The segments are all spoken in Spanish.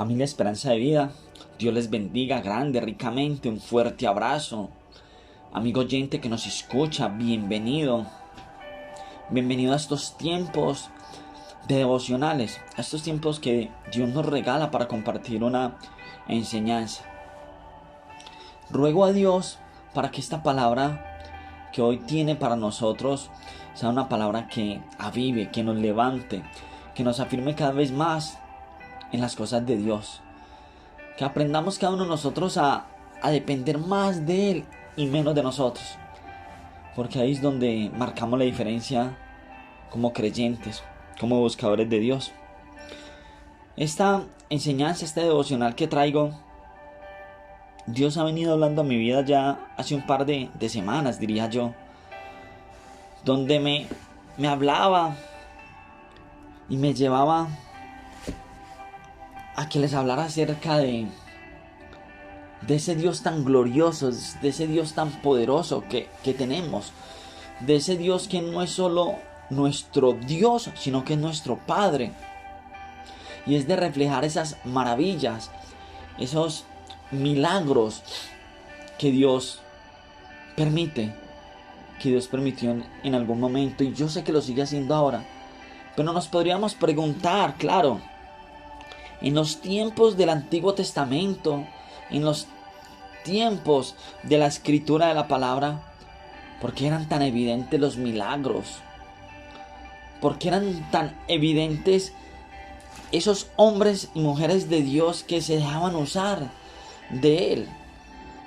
Familia Esperanza de Vida, Dios les bendiga grande, ricamente, un fuerte abrazo. Amigo oyente que nos escucha, bienvenido. Bienvenido a estos tiempos de devocionales, a estos tiempos que Dios nos regala para compartir una enseñanza. Ruego a Dios para que esta palabra que hoy tiene para nosotros sea una palabra que avive, que nos levante, que nos afirme cada vez más en las cosas de Dios. Que aprendamos cada uno de nosotros a depender más de Él y menos de nosotros. Porque ahí es donde marcamos la diferencia como creyentes, como buscadores de Dios. Esta enseñanza, este devocional que traigo, Dios ha venido hablando a mi vida ya hace un par de semanas, diría yo. Donde me hablaba y me llevaba a que les hablara acerca de ese Dios tan glorioso, de ese Dios tan poderoso que tenemos, de ese Dios que no es solo nuestro Dios, sino que es nuestro Padre. Y es de reflejar esas maravillas, esos milagros que Dios permite, que Dios permitió en algún momento, y yo sé que lo sigue haciendo ahora. Pero nos podríamos preguntar, claro, en los tiempos del Antiguo Testamento, en los tiempos de la escritura de la palabra, ¿por qué eran tan evidentes los milagros? ¿Por qué eran tan evidentes esos hombres y mujeres de Dios que se dejaban usar de Él,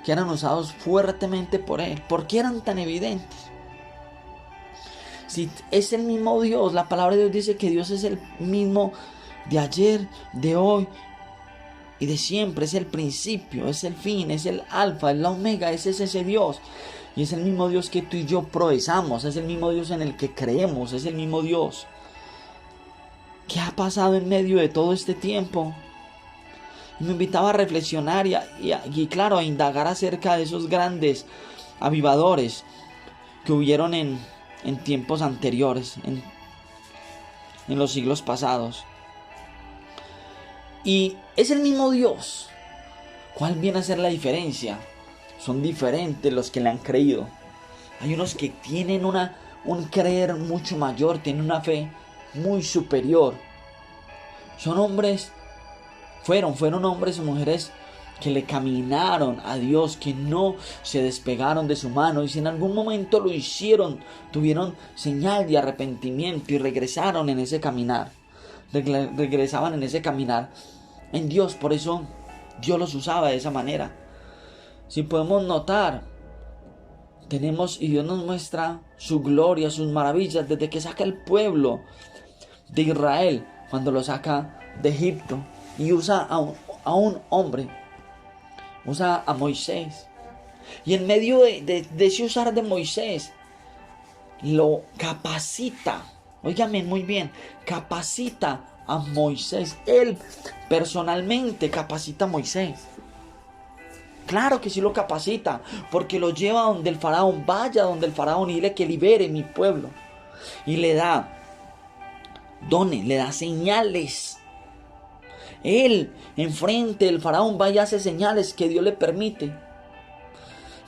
que eran usados fuertemente por Él? ¿Por qué eran tan evidentes? Si es el mismo Dios, la palabra de Dios dice que Dios es el mismo de ayer, de hoy y de siempre. Es el principio, es el fin, es el alfa, es la omega, es ese Dios. Y es el mismo Dios que tú y yo profesamos, es el mismo Dios en el que creemos, es el mismo Dios. ¿Qué ha pasado en medio de todo este tiempo? Y me invitaba a reflexionar y claro, a indagar acerca de esos grandes avivadores que hubieron en tiempos anteriores, en los siglos pasados. Y es el mismo Dios. ¿Cuál viene a ser la diferencia? Son diferentes los que le han creído. Hay unos que tienen un creer mucho mayor, tienen una fe muy superior. Son hombres, fueron hombres y mujeres que le caminaron a Dios, que no se despegaron de su mano, y si en algún momento lo hicieron, tuvieron señal de arrepentimiento y regresaron en ese caminar. Regresaban en ese caminar en Dios. Por eso Dios los usaba de esa manera. Si podemos notar, y Dios nos muestra su gloria, sus maravillas, desde que saca el pueblo de Israel, cuando lo saca de Egipto, y usa a un hombre, usa a Moisés, y en medio de ese usar de Moisés, lo capacita. Óigame muy bien, capacita a Moisés. Él personalmente capacita a Moisés. Claro que sí lo capacita, porque lo lleva donde el faraón. Vaya donde el faraón y dile que libere mi pueblo. Y le da dones, le da señales. Él enfrente del faraón va y hace señales que Dios le permite.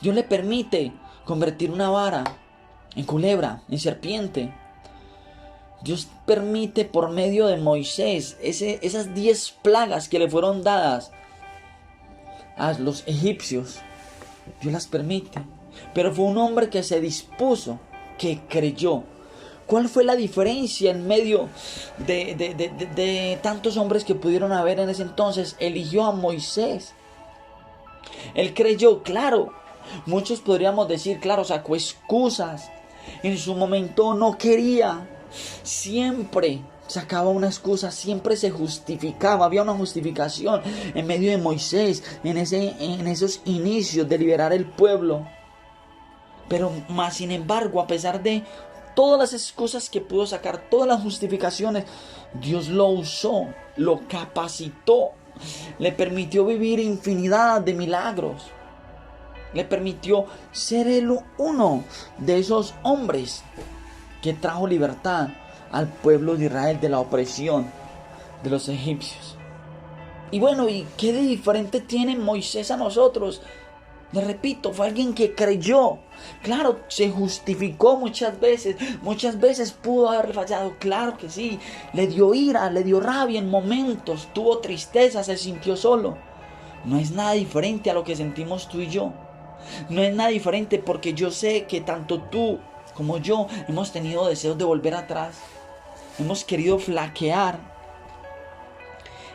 Dios le permite convertir una vara en culebra, en serpiente. Dios permite por medio de Moisés esas 10 plagas que le fueron dadas a los egipcios. Dios las permite. Pero fue un hombre que se dispuso, que creyó. ¿Cuál fue la diferencia en medio de tantos hombres que pudieron haber en ese entonces? Eligió a Moisés. Él creyó, claro. Muchos podríamos decir, claro, sacó excusas. En su momento no quería. Siempre sacaba una excusa, siempre se justificaba. Había una justificación en medio de Moisés, en esos inicios de liberar el pueblo. Pero más sin embargo, a pesar de todas las excusas que pudo sacar, todas las justificaciones, Dios lo usó, lo capacitó, le permitió vivir infinidad de milagros. Le permitió ser uno de esos hombres que trajo libertad al pueblo de Israel de la opresión de los egipcios. Y bueno, ¿y qué de diferente tiene Moisés a nosotros? Le repito, fue alguien que creyó. Claro, se justificó muchas veces pudo haber fallado, claro que sí. Le dio ira, le dio rabia en momentos, tuvo tristeza, se sintió solo. No es nada diferente a lo que sentimos tú y yo. No es nada diferente porque yo sé que tanto tú como yo hemos tenido deseos de volver atrás. Hemos querido flaquear.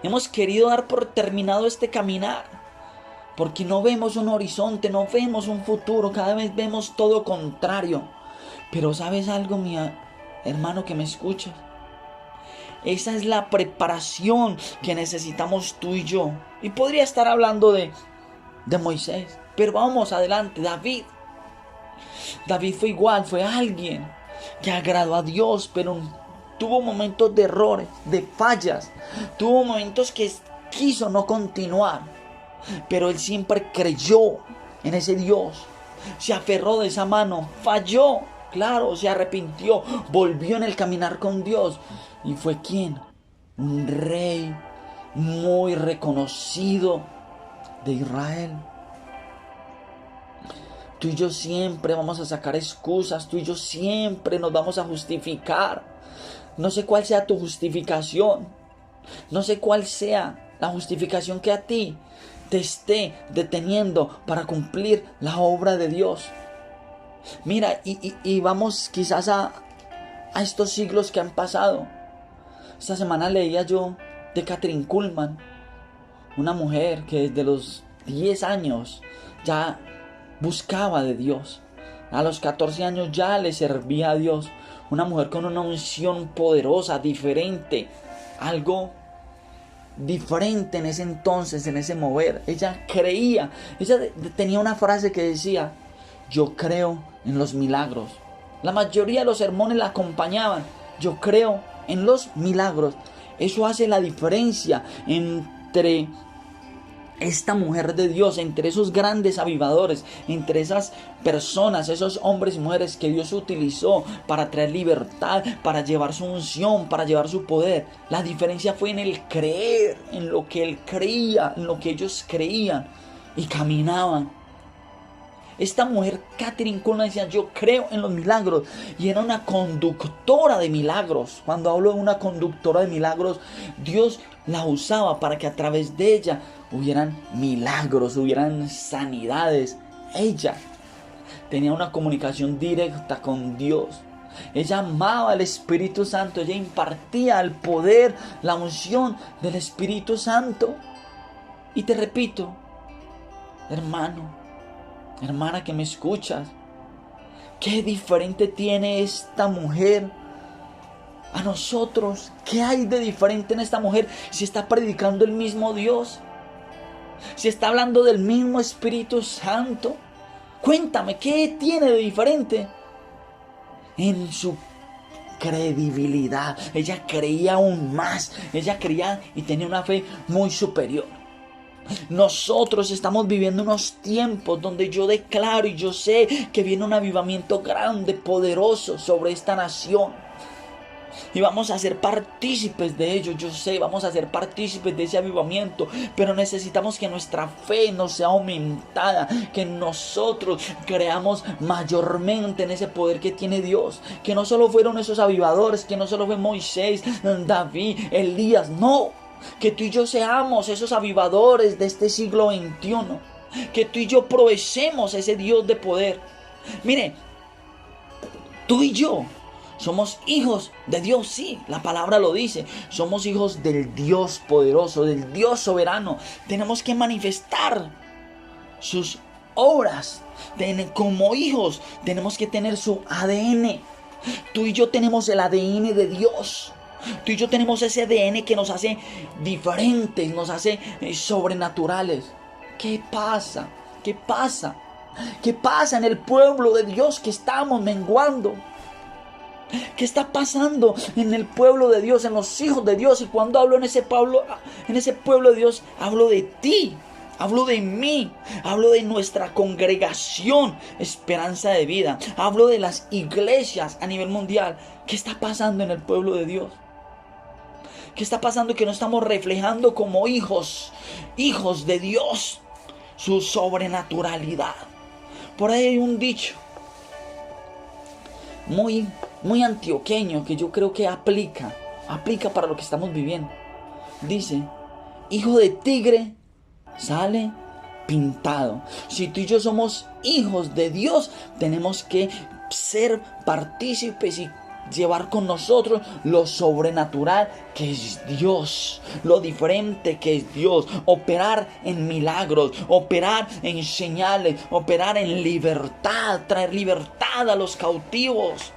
Hemos querido dar por terminado este caminar. Porque no vemos un horizonte, no vemos un futuro. Cada vez vemos todo contrario. Pero ¿sabes algo, mi hermano que me escuchas? Esa es la preparación que necesitamos tú y yo. Y podría estar hablando de Moisés. Pero vamos adelante, David. David fue igual, fue alguien que agradó a Dios, pero tuvo momentos de errores, de fallas. Tuvo momentos que quiso no continuar, pero él siempre creyó en ese Dios. Se aferró de esa mano, falló, claro, se arrepintió, volvió en el caminar con Dios. ¿Y fue quién? Un rey muy reconocido de Israel. Tú y yo siempre vamos a sacar excusas, tú y yo siempre nos vamos a justificar. No sé cuál sea tu justificación, no sé cuál sea la justificación que a ti te esté deteniendo para cumplir la obra de Dios. Mira, y vamos quizás a estos siglos que han pasado. Esta semana leía yo de Kathryn Kuhlman, una mujer que desde los 10 años ya buscaba de Dios. A los 14 años ya le servía a Dios. Una mujer con una unción poderosa, diferente. Algo diferente en ese entonces, en ese mover. Ella creía. Ella tenía una frase que decía: yo creo en los milagros. La mayoría de los sermones la acompañaban: yo creo en los milagros. Eso hace la diferencia entre esta mujer de Dios, entre esos grandes avivadores, entre esas personas, esos hombres y mujeres que Dios utilizó para traer libertad, para llevar su unción, para llevar su poder. La diferencia fue en el creer, en lo que él creía, en lo que ellos creían y caminaban. Esta mujer, Kathryn Kuhlman, decía: yo creo en los milagros, y era una conductora de milagros. Cuando hablo de una conductora de milagros, Dios la usaba para que a través de ella hubieran milagros, hubieran sanidades. Ella tenía una comunicación directa con Dios. Ella amaba al Espíritu Santo, ella impartía el poder, la unción del Espíritu Santo. Y te repito, hermano, hermana que me escuchas, ¿qué diferente tiene esta mujer a nosotros? ¿Qué hay de diferente en esta mujer si está predicando el mismo Dios? Si está hablando del mismo Espíritu Santo. Cuéntame, ¿qué tiene de diferente? En su credibilidad. Ella creía aún más. Ella creía y tenía una fe muy superior. Nosotros estamos viviendo unos tiempos donde yo declaro y yo sé que viene un avivamiento grande, poderoso sobre esta nación. Y vamos a ser partícipes de ello, yo sé, vamos a ser partícipes de ese avivamiento. Pero necesitamos que nuestra fe nos sea aumentada, que nosotros creamos mayormente en ese poder que tiene Dios. Que no solo fueron esos avivadores, que no solo fue Moisés, David, Elías, no. Que tú y yo seamos esos avivadores de este siglo XXI. Que tú y yo provecemos ese Dios de poder. Mire, tú y yo somos hijos de Dios, sí, la palabra lo dice. Somos hijos del Dios poderoso, del Dios soberano. Tenemos que manifestar sus obras. Como hijos tenemos que tener su ADN. Tú y yo tenemos el ADN de Dios. Tú y yo tenemos ese ADN que nos hace diferentes, nos hace sobrenaturales. ¿Qué pasa? ¿Qué pasa? ¿Qué pasa en el pueblo de Dios que estamos menguando? ¿Qué está pasando en el pueblo de Dios, en los hijos de Dios? Y cuando hablo en ese pueblo de Dios, hablo de ti, hablo de mí, hablo de nuestra congregación Esperanza de Vida, hablo de las iglesias a nivel mundial. ¿Qué está pasando en el pueblo de Dios? ¿Qué está pasando? Que no estamos reflejando como hijos de Dios, su sobrenaturalidad. Por ahí hay un dicho muy antioqueño que yo creo que aplica para lo que estamos viviendo. Dice: hijo de tigre sale pintado. Si tú y yo somos hijos de Dios, tenemos que ser partícipes y llevar con nosotros lo sobrenatural que es Dios, lo diferente que es Dios, operar en milagros, operar en señales, operar en libertad, traer libertad a los cautivos.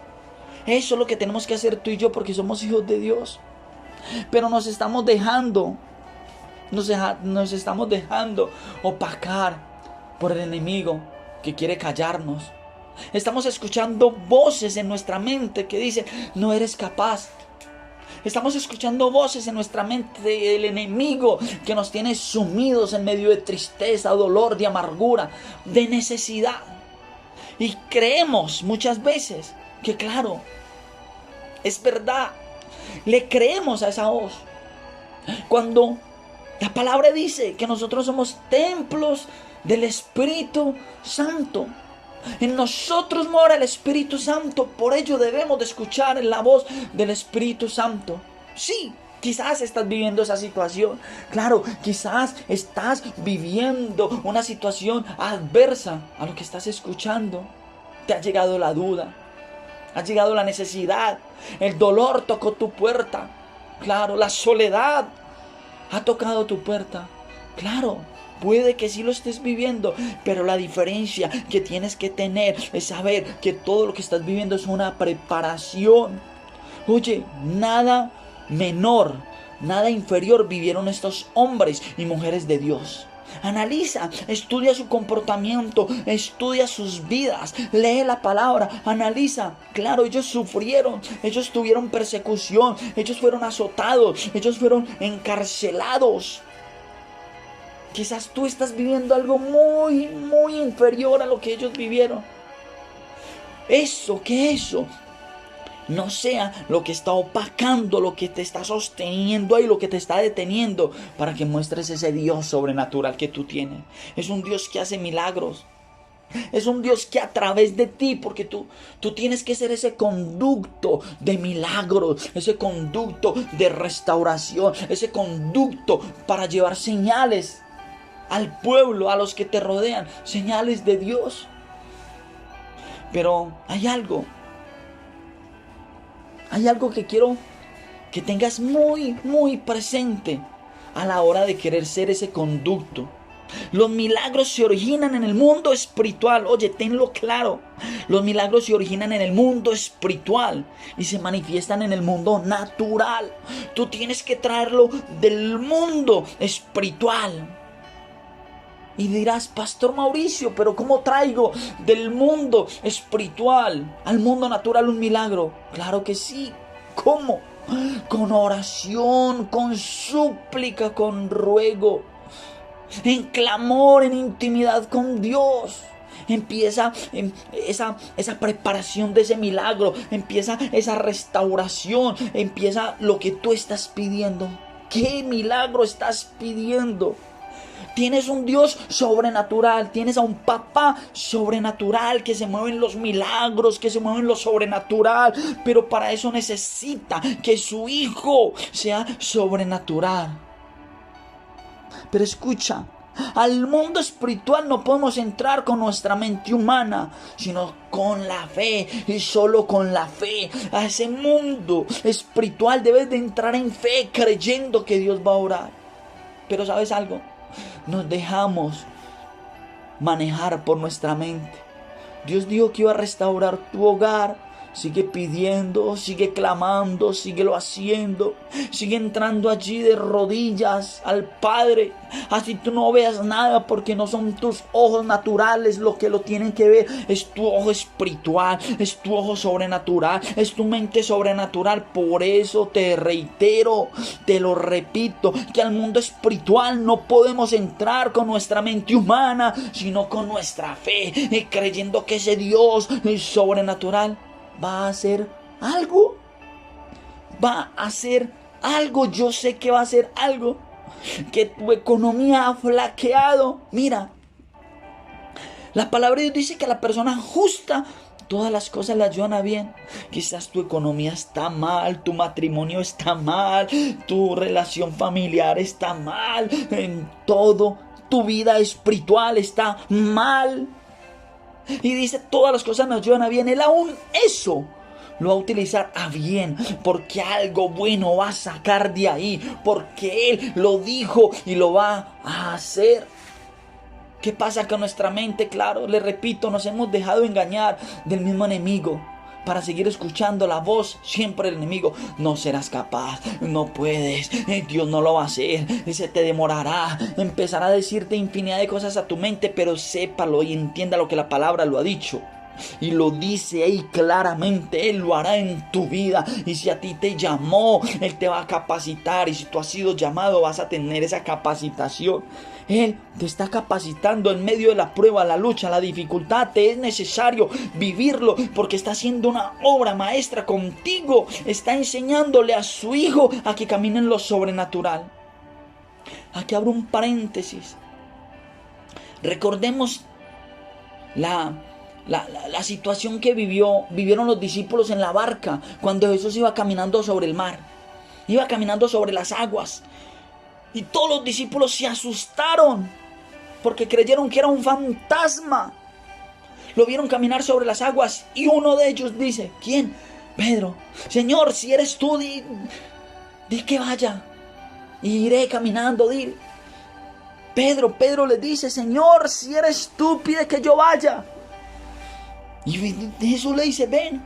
Eso es lo que tenemos que hacer tú y yo, porque somos hijos de Dios. Pero nos estamos dejando opacar por el enemigo que quiere callarnos. Estamos escuchando voces en nuestra mente que dicen: no eres capaz. Estamos escuchando voces en nuestra mente del enemigo que nos tiene sumidos en medio de tristeza, dolor, de amargura, de necesidad. Y creemos muchas veces que, claro, es verdad. Le creemos a esa voz, cuando la palabra dice que nosotros somos templos del Espíritu Santo. En nosotros mora el Espíritu Santo, por ello debemos de escuchar la voz del Espíritu Santo. Sí, quizás estás viviendo esa situación. Claro, quizás estás viviendo una situación adversa a lo que estás escuchando. Te ha llegado la duda, ha llegado la necesidad, el dolor tocó tu puerta. Claro, la soledad ha tocado tu puerta. Claro, puede que sí lo estés viviendo, pero la diferencia que tienes que tener es saber que todo lo que estás viviendo es una preparación. Oye, nada menor, nada inferior vivieron estos hombres y mujeres de Dios. Analiza, estudia su comportamiento, estudia sus vidas, lee la palabra, analiza. Claro, ellos sufrieron, ellos tuvieron persecución, ellos fueron azotados, ellos fueron encarcelados. Quizás tú estás viviendo algo muy inferior a lo que ellos vivieron. Eso no sea lo que está opacando, lo que te está sosteniendo ahí, lo que te está deteniendo para que muestres ese Dios sobrenatural que tú tienes. Es un Dios que hace milagros. Es un Dios que a través de ti, porque tú tienes que ser ese conducto de milagros, ese conducto de restauración, ese conducto para llevar señales al pueblo, a los que te rodean, señales de Dios. Pero hay algo que quiero que tengas muy presente a la hora de querer ser ese conducto. Los milagros se originan en el mundo espiritual. Oye, tenlo claro. Los milagros se originan en el mundo espiritual y se manifiestan en el mundo natural. Tú tienes que traerlo del mundo espiritual. Y dirás: Pastor Mauricio, pero ¿cómo traigo del mundo espiritual al mundo natural un milagro? Claro que sí. ¿Cómo? Con oración, con súplica, con ruego, en clamor, en intimidad con Dios. Empieza esa preparación de ese milagro, empieza esa restauración, empieza lo que tú estás pidiendo. ¿Qué milagro estás pidiendo? Tienes un Dios sobrenatural, tienes a un papá sobrenatural que se mueve en los milagros, que se mueve en lo sobrenatural, pero para eso necesita que su hijo sea sobrenatural. Pero escucha, al mundo espiritual no podemos entrar con nuestra mente humana, sino con la fe, y solo con la fe. A ese mundo espiritual debes de entrar en fe, creyendo que Dios va a orar. Pero ¿sabes algo? Nos dejamos manejar por nuestra mente. Dios dijo que iba a restaurar tu hogar. Sigue pidiendo, sigue clamando, síguelo haciendo. Sigue entrando allí de rodillas al Padre. Así tú no veas nada, porque no son tus ojos naturales lo que lo tienen que ver. Es tu ojo espiritual, es tu ojo sobrenatural, es tu mente sobrenatural. Por eso te reitero, te lo repito, que al mundo espiritual no podemos entrar con nuestra mente humana, sino con nuestra fe, creyendo que ese Dios es sobrenatural va a hacer algo. Va a hacer algo, yo sé que va a ser algo, que tu economía ha flaqueado. Mira, la palabra de Dios dice que a la persona justa todas las cosas le ayudan a bien. Quizás tu economía está mal, tu matrimonio está mal, tu relación familiar está mal, en todo, tu vida espiritual está mal. Y dice, todas las cosas me ayudan a bien. Él aún eso lo va a utilizar a bien, porque algo bueno va a sacar de ahí, porque Él lo dijo y lo va a hacer. ¿Qué pasa con nuestra mente? Claro, le repito, nos hemos dejado engañar del mismo enemigo para seguir escuchando la voz siempre del enemigo. No serás capaz, no puedes, Dios no lo va a hacer, se te demorará. Empezará a decirte infinidad de cosas a tu mente, pero sépalo y entienda lo que la palabra lo ha dicho. Y lo dice ahí claramente, Él lo hará en tu vida. Y si a ti te llamó, Él te va a capacitar. Y si tú has sido llamado, vas a tener esa capacitación. Él te está capacitando en medio de la prueba, la lucha, la dificultad. Te es necesario vivirlo, porque está haciendo una obra maestra contigo. Está enseñándole a su hijo a que camine en lo sobrenatural. Aquí abro un paréntesis. Recordemos la situación que vivieron los discípulos en la barca cuando Jesús iba caminando sobre el mar, iba caminando sobre las aguas, y todos los discípulos se asustaron porque creyeron que era un fantasma. Lo vieron caminar sobre las aguas y uno de ellos dice, ¿quién? Pedro. Señor, si eres tú, di que vaya y iré caminando, di. Pedro le dice, Señor, si eres tú, pide que yo vaya. Y Jesús le dice, ven.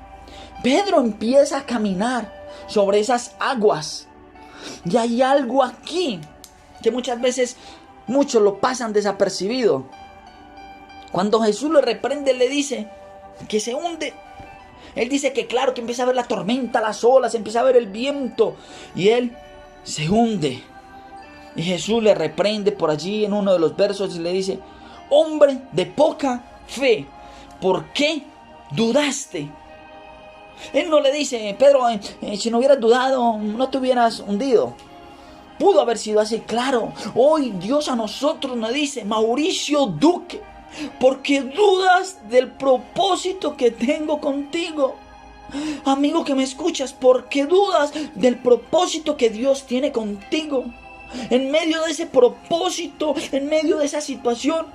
Pedro empieza a caminar sobre esas aguas. Y hay algo aquí que muchas veces muchos lo pasan desapercibido. Cuando Jesús lo reprende, le dice que se hunde. Él dice que claro, que empieza a ver la tormenta, las olas, empieza a ver el viento. Y él se hunde. Y Jesús le reprende por allí en uno de los versos y le dice, hombre de poca fe, ¿por qué dudaste? Él no le dice, Pedro, si no hubieras dudado, no te hubieras hundido. Pudo haber sido así, claro. Hoy Dios a nosotros nos dice, Mauricio Duque, ¿por qué dudas del propósito que tengo contigo? Amigo que me escuchas, ¿por qué dudas del propósito que Dios tiene contigo? En medio de ese propósito, en medio de esa situación,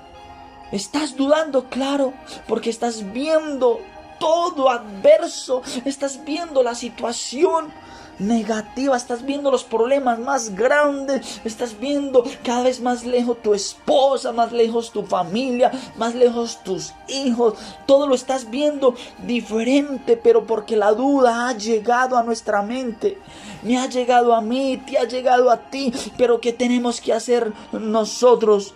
¿estás dudando? Claro, porque estás viendo todo adverso, estás viendo la situación negativa, estás viendo los problemas más grandes, estás viendo cada vez más lejos tu esposa, más lejos tu familia, más lejos tus hijos, todo lo estás viendo diferente, pero porque la duda ha llegado a nuestra mente, me ha llegado a mí, te ha llegado a ti, pero ¿qué tenemos que hacer nosotros?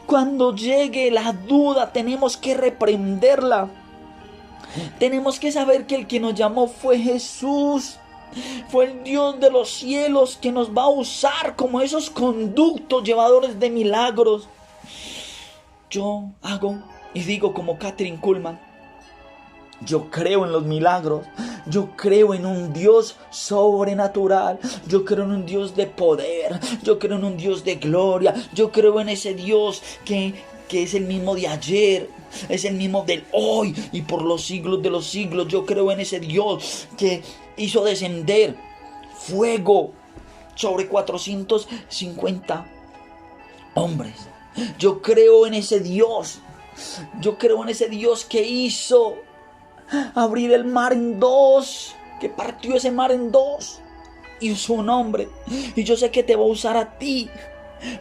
Cuando llegue la duda tenemos que reprenderla. Tenemos que saber que el que nos llamó fue Jesús. Fue el Dios de los cielos que nos va a usar como esos conductos llevadores de milagros. Yo hago y digo como Kathryn Kuhlman, yo creo en los milagros, yo creo en un Dios sobrenatural, yo creo en un Dios de poder, yo creo en un Dios de gloria, yo creo en ese Dios que es el mismo de ayer, es el mismo del hoy y por los siglos de los siglos. Yo creo en ese Dios que hizo descender fuego sobre 450 hombres. Yo creo en ese Dios. Yo creo en ese Dios que hizo abrir el mar en dos, que partió ese mar en dos y usó un hombre. Y yo sé que te va a usar a ti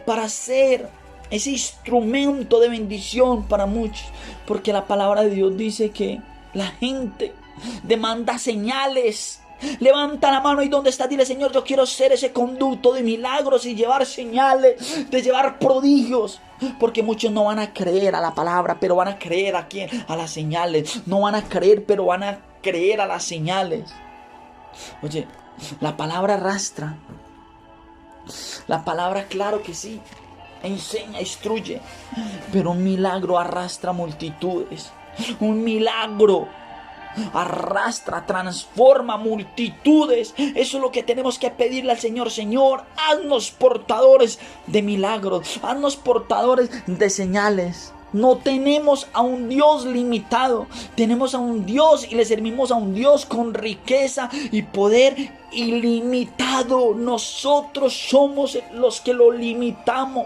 para ser ese instrumento de bendición para muchos, porque la palabra de Dios dice que la gente demanda señales. Levanta la mano y donde está, dile, Señor, yo quiero ser ese conducto de milagros y llevar señales, de llevar prodigios, porque muchos no van a creer a la palabra, pero van a creer a quién, a las señales. No van a creer, pero van a creer a las señales. Oye, la palabra arrastra, la palabra, claro que sí, enseña, instruye, pero un milagro arrastra multitudes. Un milagro arrastra, transforma multitudes. Eso es lo que tenemos que pedirle al Señor. Señor, haznos portadores de milagros, haznos portadores de señales. No tenemos a un Dios limitado, tenemos a un Dios y le servimos a un Dios con riqueza y poder ilimitado. Nosotros somos los que lo limitamos.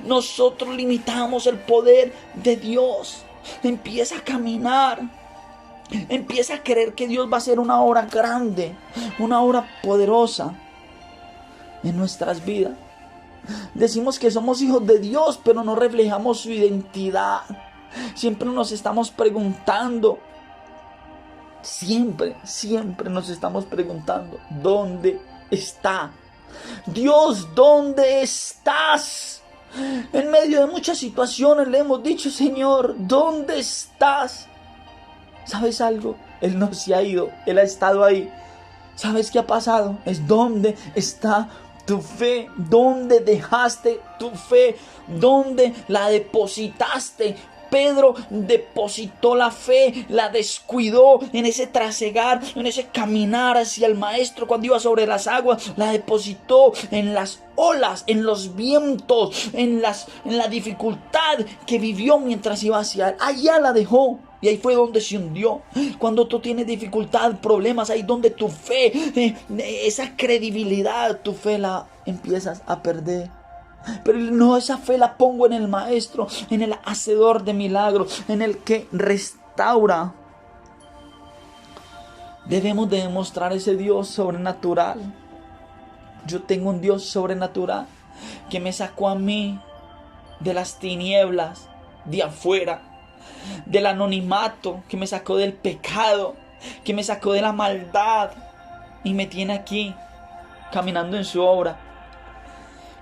Nosotros limitamos el poder de Dios. Empieza a caminar. Empieza a creer que Dios va a hacer una obra grande, una obra poderosa en nuestras vidas. Decimos que somos hijos de Dios, pero no reflejamos su identidad. Siempre nos estamos preguntando, siempre nos estamos preguntando, ¿dónde está Dios? ¿Dónde estás? En medio de muchas situaciones le hemos dicho, Señor, ¿dónde estás? ¿Sabes algo? Él no se ha ido, Él ha estado ahí. ¿Sabes qué ha pasado? Es dónde está tu fe, dónde dejaste tu fe, dónde la depositaste. Pedro depositó la fe, la descuidó en ese trasegar, en ese caminar hacia el maestro cuando iba sobre las aguas. La depositó en las olas, en los vientos, en la dificultad que vivió mientras iba hacia él. Allá la dejó. Y ahí fue donde se hundió. Cuando tú tienes dificultad, problemas, ahí donde tu fe, esa credibilidad, tu fe la empiezas a perder. Pero no, esa fe la pongo en el Maestro, en el hacedor de milagros, en el que restaura. Debemos de demostrar ese Dios sobrenatural. Yo tengo un Dios sobrenatural que me sacó a mí de las tinieblas de afuera, del anonimato, que me sacó del pecado, que me sacó de la maldad y me tiene aquí, caminando en su obra,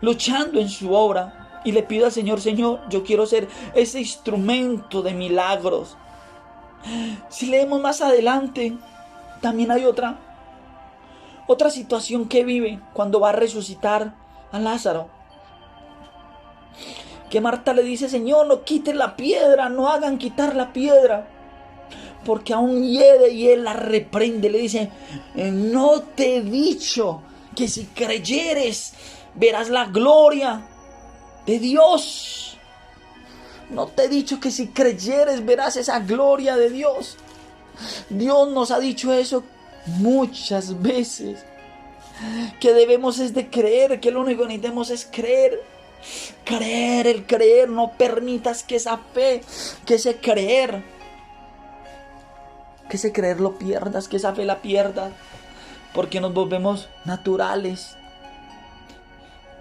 luchando en su obra. Y le pido al Señor, Señor, yo quiero ser ese instrumento de milagros. Si leemos más adelante, también hay otra situación que vive cuando va a resucitar a Lázaro. Que Marta le dice, Señor, no quiten la piedra, no hagan quitar la piedra. Porque aún hiede, y él la reprende, le dice, no te he dicho que si creyeres verás la gloria de Dios. No te he dicho que si creyeres verás esa gloria de Dios. Dios nos ha dicho eso muchas veces, que debemos es de creer, que lo único que necesitamos es creer. El creer, no permitas que esa fe, que ese creer lo pierdas, que esa fe la pierdas, porque nos volvemos naturales,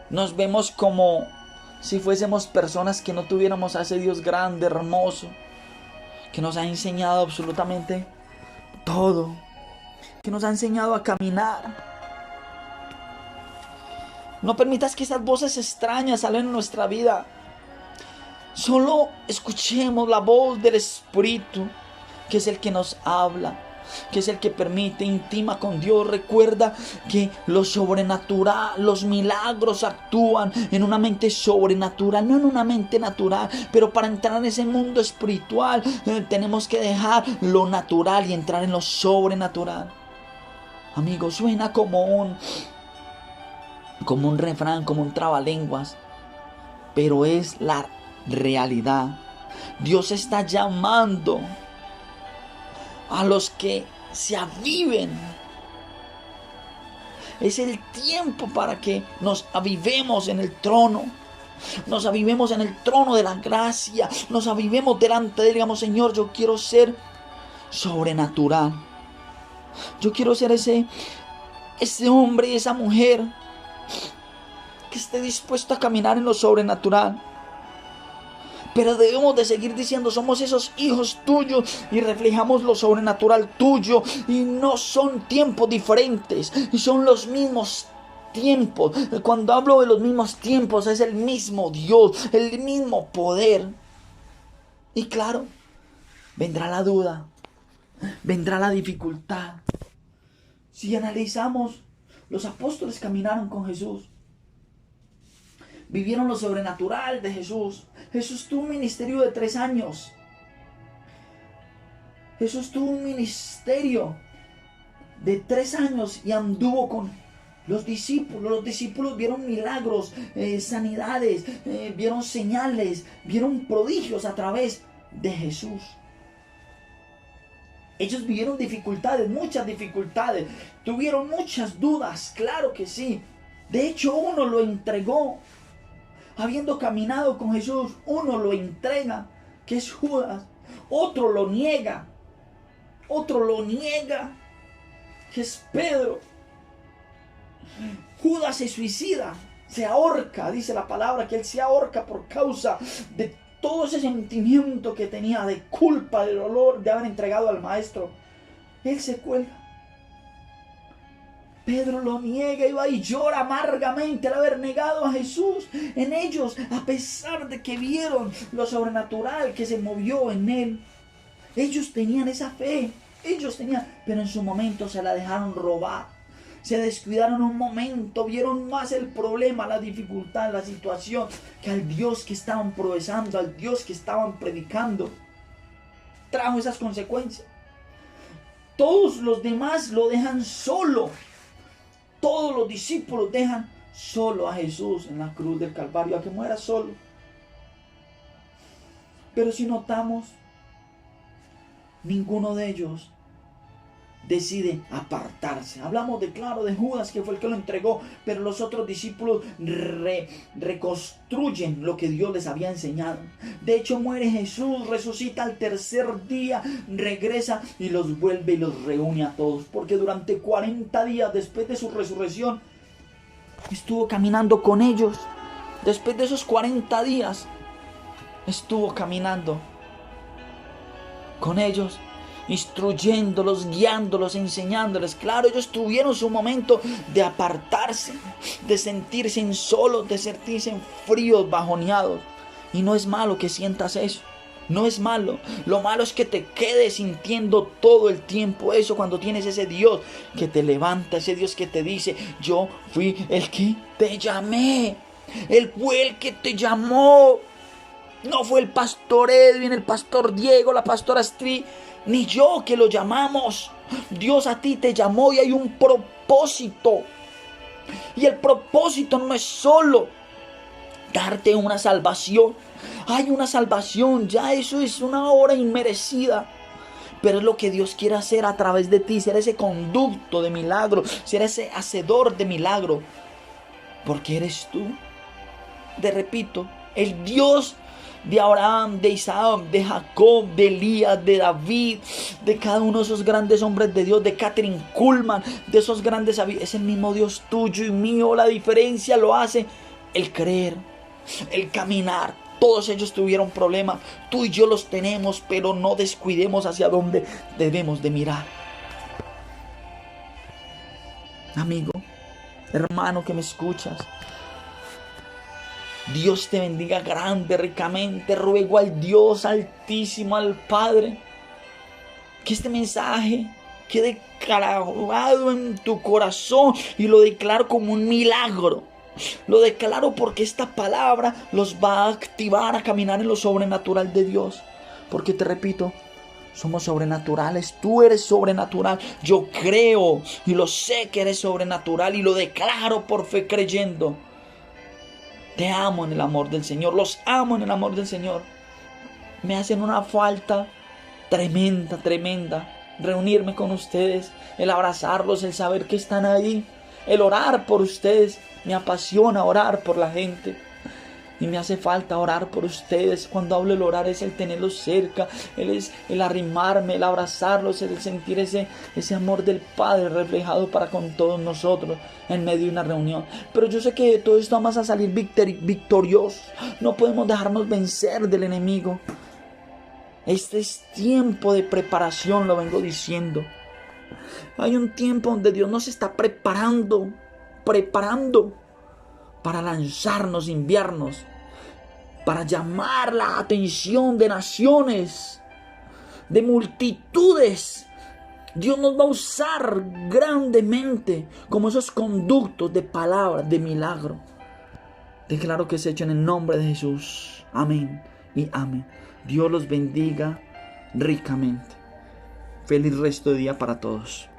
nos vemos como si fuésemos personas que no tuviéramos a ese Dios grande, hermoso, que nos ha enseñado absolutamente todo, que nos ha enseñado a caminar. No permitas que esas voces extrañas salgan en nuestra vida. Solo escuchemos la voz del Espíritu, que es el que nos habla, que es el que permite, intima con Dios. Recuerda que lo sobrenatural, los milagros actúan en una mente sobrenatural, no en una mente natural. Pero para entrar en ese mundo espiritual, tenemos que dejar lo natural y entrar en lo sobrenatural. Amigos, suena como un refrán, como un trabalenguas, pero es la realidad. Dios está llamando a los que se aviven. Es el tiempo para que nos avivemos en el trono. Nos avivemos en el trono de la gracia. Nos avivemos delante de él. Digamos, Señor, yo quiero ser sobrenatural. Yo quiero ser ese hombre y esa mujer que esté dispuesto a caminar en lo sobrenatural. Pero debemos de seguir diciendo, somos esos hijos tuyos y reflejamos lo sobrenatural tuyo. Y no son tiempos diferentes, y son los mismos tiempos. Cuando hablo de los mismos tiempos, es el mismo Dios, el mismo poder. Y claro, vendrá la duda, vendrá la dificultad. Si analizamos, los apóstoles caminaron con Jesús, vivieron lo sobrenatural de Jesús. Jesús tuvo un ministerio de 3 años. Jesús tuvo un ministerio de 3 años y anduvo con los discípulos. Los discípulos vieron milagros, sanidades, vieron señales, vieron prodigios a través de Jesús. Ellos vivieron dificultades, muchas dificultades, tuvieron muchas dudas, claro que sí. De hecho, uno lo entregó. Habiendo caminado con Jesús, uno lo entrega, que es Judas. Otro lo niega, que es Pedro. Judas se suicida, se ahorca, dice la palabra que él se ahorca por causa de todo ese sentimiento que tenía de culpa, de dolor, de haber entregado al maestro. Él se cuelga. Pedro lo niega y va y llora amargamente al haber negado a Jesús. En ellos, a pesar de que vieron lo sobrenatural que se movió en él, ellos tenían esa fe, pero en su momento se la dejaron robar. Se descuidaron un momento, vieron más el problema, la dificultad, la situación, que al Dios que estaban profesando, al Dios que estaban predicando. Trajo esas consecuencias. Todos los demás lo dejan solo. Todos los discípulos dejan solo a Jesús en la cruz del Calvario, a que muera solo. Pero si notamos, ninguno de ellos decide apartarse. Hablamos de Judas, que fue el que lo entregó, pero los otros discípulos reconstruyen lo que Dios les había enseñado. De hecho, muere Jesús, resucita al tercer día, regresa y los vuelve y los reúne a todos, porque durante 40 días después de su resurrección estuvo caminando con ellos. Después de esos 40 días estuvo caminando con ellos, instruyéndolos, guiándolos, enseñándoles. Claro, ellos tuvieron su momento de apartarse, de sentirse solos, de sentirse fríos, bajoneados. Y no es malo que sientas eso. No es malo. Lo malo es que te quedes sintiendo todo el tiempo eso cuando tienes ese Dios que te levanta, ese Dios que te dice: yo fui el que te llamé. Él fue el que te llamó. No fue el pastor Edwin, el pastor Diego, la pastora Astrid, ni yo que lo llamamos. Dios a ti te llamó y hay un propósito. Y el propósito no es solo darte una salvación. Hay una salvación, ya eso es una obra inmerecida. Pero es lo que Dios quiere hacer a través de ti. Ser ese conducto de milagro, ser ese hacedor de milagro. Porque eres tú. Te repito, el Dios de Abraham, de Isaac, de Jacob, de Elías, de David, de cada uno de esos grandes hombres de Dios, de Kathryn Kuhlman, de esos grandes, es el mismo Dios tuyo y mío. La diferencia lo hace el creer, el caminar. Todos ellos tuvieron problemas, tú y yo los tenemos, pero no descuidemos hacia dónde debemos de mirar. Amigo, hermano que me escuchas, Dios te bendiga grande, ricamente. Ruego al Dios altísimo, al Padre, que este mensaje quede grabado en tu corazón y lo declaro como un milagro. Lo declaro porque esta palabra los va a activar a caminar en lo sobrenatural de Dios. Porque te repito, somos sobrenaturales. Tú eres sobrenatural. Yo creo y lo sé que eres sobrenatural y lo declaro por fe creyendo. Te amo en el amor del Señor. Los amo en el amor del Señor. Me hacen una falta tremenda, tremenda. Reunirme con ustedes, el abrazarlos, el saber que están ahí, el orar por ustedes. Me apasiona orar por la gente. Y me hace falta orar por ustedes. Cuando hablo del orar es el tenerlos cerca, es el arrimarme, el abrazarlos, el sentir ese amor del Padre reflejado para con todos nosotros en medio de una reunión. Pero yo sé que de todo esto vamos a salir victoriosos. No podemos dejarnos vencer del enemigo. Este es tiempo de preparación, lo vengo diciendo. Hay un tiempo donde Dios nos está preparando para lanzarnos, enviarnos, para llamar la atención de naciones, de multitudes. Dios nos va a usar grandemente como esos conductos de palabras, de milagro. Declaro que es hecho en el nombre de Jesús. Amén y amén. Dios los bendiga ricamente. Feliz resto de día para todos.